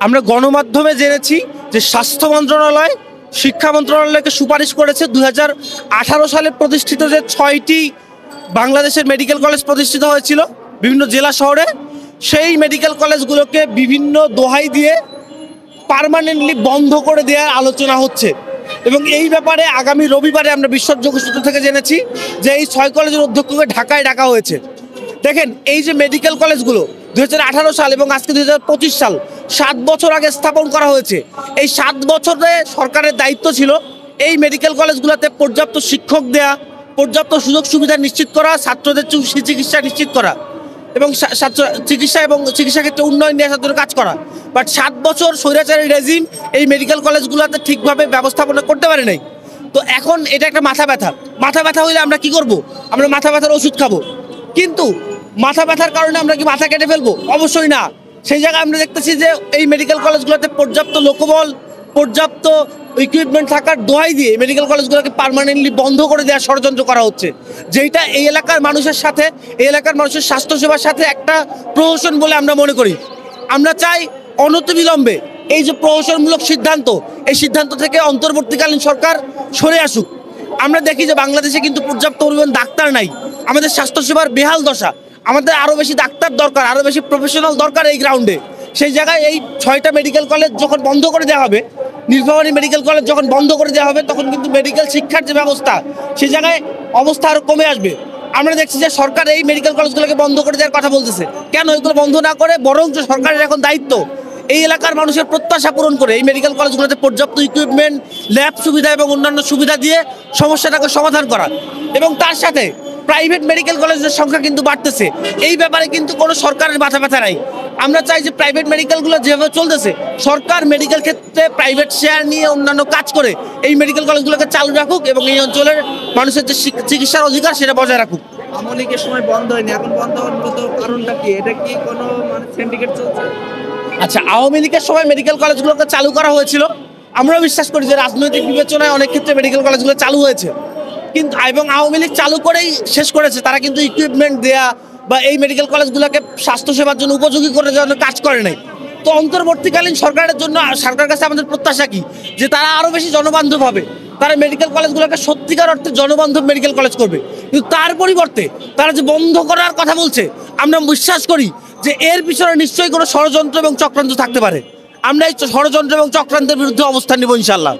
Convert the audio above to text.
আমরা গণমাধ্যমে জেনেছি যে স্বাস্থ্য মন্ত্রণালয় শিক্ষা মন্ত্রণালয়কে সুপারিশ করেছে 2018 সালে প্রতিষ্ঠিত যে 6টি বাংলাদেশের মেডিকেল কলেজ প্রতিষ্ঠিত হয়েছিল বিভিন্ন জেলা শহরে, সেই মেডিকেল কলেজগুলোকে বিভিন্ন দোহাই দিয়ে পার্মানেন্টলি বন্ধ করে দেওয়ার আলোচনা হচ্ছে। এবং এই ব্যাপারে আগামী রবিবারে আমরা বিশ্বাসযোগ্য সূত্র থেকে জেনেছি যে এই 6 কলেজের অধ্যক্ষকে ঢাকায় ডাকা হয়েছে। দেখেন, এই যে মেডিকেল কলেজগুলো 2018 সাল এবং আজকে 2025 সাল, 7 বছর আগে স্থাপন করা হয়েছে। এই 7 বছরে সরকারের দায়িত্ব ছিল এই মেডিকেল কলেজগুলোতে পর্যাপ্ত শিক্ষক দেয়া, পর্যাপ্ত সুযোগ সুবিধা নিশ্চিত করা, ছাত্রদের চিকিৎসা নিশ্চিত করা এবং চিকিৎসা ক্ষেত্রে উন্নয়ন নিয়ে আসার জন্য কাজ করা। বাট 7 বছর স্বৈরাচারী রেজিম এই মেডিকেল কলেজগুলোতে ঠিকভাবে ব্যবস্থাপনা করতে পারে নাই। তো এখন এটা একটা মাথা ব্যথা হইলে আমরা কি করব? আমরা মাথা ব্যথার ওষুধ খাবো। কিন্তু মাথা ব্যথার কারণে আমরা কি মাথা কেটে ফেলবো? অবশ্যই না। সেই জায়গায় আমরা দেখতেছি যে এই মেডিকেল কলেজগুলোতে পর্যাপ্ত লোকবল, পর্যাপ্ত ইকুইপমেন্ট থাকার দোহাই দিয়ে মেডিকেল কলেজগুলোকে পার্মানেন্টলি বন্ধ করে দেওয়ার ষড়যন্ত্র করা হচ্ছে, যেটা এই এলাকার মানুষের সাথে, এই এলাকার মানুষের স্বাস্থ্যসেবার সাথে একটা প্রহসন বলে আমরা মনে করি। আমরা চাই অনতিবিলম্বে এই যে প্রহসনমূলক সিদ্ধান্ত, এই সিদ্ধান্ত থেকে অন্তর্বর্তীকালীন সরকার সরে আসুক। আমরা দেখি যে বাংলাদেশে কিন্তু পর্যাপ্ত পরিমাণ ডাক্তার নাই, আমাদের স্বাস্থ্যসেবার বেহাল দশা। আমাদের আরও বেশি ডাক্তার দরকার, আরও বেশি প্রফেশনাল দরকার এই গ্রাউন্ডে। সেই জায়গায় এই 6টা মেডিকেল কলেজ যখন বন্ধ করে দেওয়া হবে, নীলফামারী মেডিকেল কলেজ যখন বন্ধ করে দেওয়া হবে, তখন কিন্তু মেডিকেল শিক্ষার যে ব্যবস্থা, সেই জায়গায় অবস্থা আরও কমে আসবে। আমরা দেখছি যে সরকার এই মেডিকেল কলেজগুলোকে বন্ধ করে দেওয়ার কথা বলতেছে। কেন এগুলো বন্ধ না করে বরঞ্চ সরকারের এখন দায়িত্ব এই এলাকার মানুষের প্রত্যাশা পূরণ করে এই মেডিকেল কলেজগুলোতে পর্যাপ্ত ইকুইপমেন্ট, ল্যাব সুবিধা এবং অন্যান্য সুবিধা দিয়ে সমস্যাটাকে সমাধান করা। এবং তার সাথে প্রাইভেট মেডিকেল কলেজের সংখ্যা কিন্তু বাড়তেছে, এই ব্যাপারে কিন্তু কোনো সরকারের মাথা ব্যথা নাই। আমরা চাই যে প্রাইভেট মেডিকেলগুলো যেভাবে চলতেছে, সরকার মেডিকেল ক্ষেত্রে প্রাইভেট শেয়ার নিয়ে অন্যান্য কাজ করে এই মেডিকেল কলেজগুলোকে চালু রাখুক এবং এই অঞ্চলের মানুষের যে চিকিৎসার অধিকার সেটা বজায় রাখুক। আওয়ামী লীগের সময় বন্ধ হয়নি, এখন বন্ধ হওয়ার মূলত কারণটা কি? এটা কি কোনো সিন্ডিকেট চলছে? আচ্ছা, আওয়ামী লীগের সময় মেডিকেল কলেজগুলোকে চালু করা হয়েছিল। আমরা বিশ্বাস করি যে রাজনৈতিক বিবেচনায় অনেক ক্ষেত্রে মেডিকেল কলেজগুলো চালু হয়েছে, কিন্তু এবং আওয়ামী লীগ চালু করেই শেষ করেছে। তারা কিন্তু ইকুইপমেন্ট দেয়া বা এই মেডিকেল কলেজগুলোকে স্বাস্থ্যসেবার জন্য উপযোগী করে জন্য কাজ করে নাই। তো অন্তর্বর্তীকালীন সরকারের জন্য সরকারের কাছে আমাদের প্রত্যাশা কি, যে তারা আরও বেশি জনবান্ধব হবে, তারা মেডিকেল কলেজগুলোকে সত্যিকার অর্থে জনবান্ধব মেডিকেল কলেজ করবে। কিন্তু তার পরিবর্তে তারা যে বন্ধ করার কথা বলছে, আমরা বিশ্বাস করি যে এর পিছনে নিশ্চয়ই কোনো ষড়যন্ত্র এবং চক্রান্ত থাকতে পারে। আমরা এই ষড়যন্ত্র এবং চক্রান্তের বিরুদ্ধে অবস্থান নিব ইনশাল্লাহ।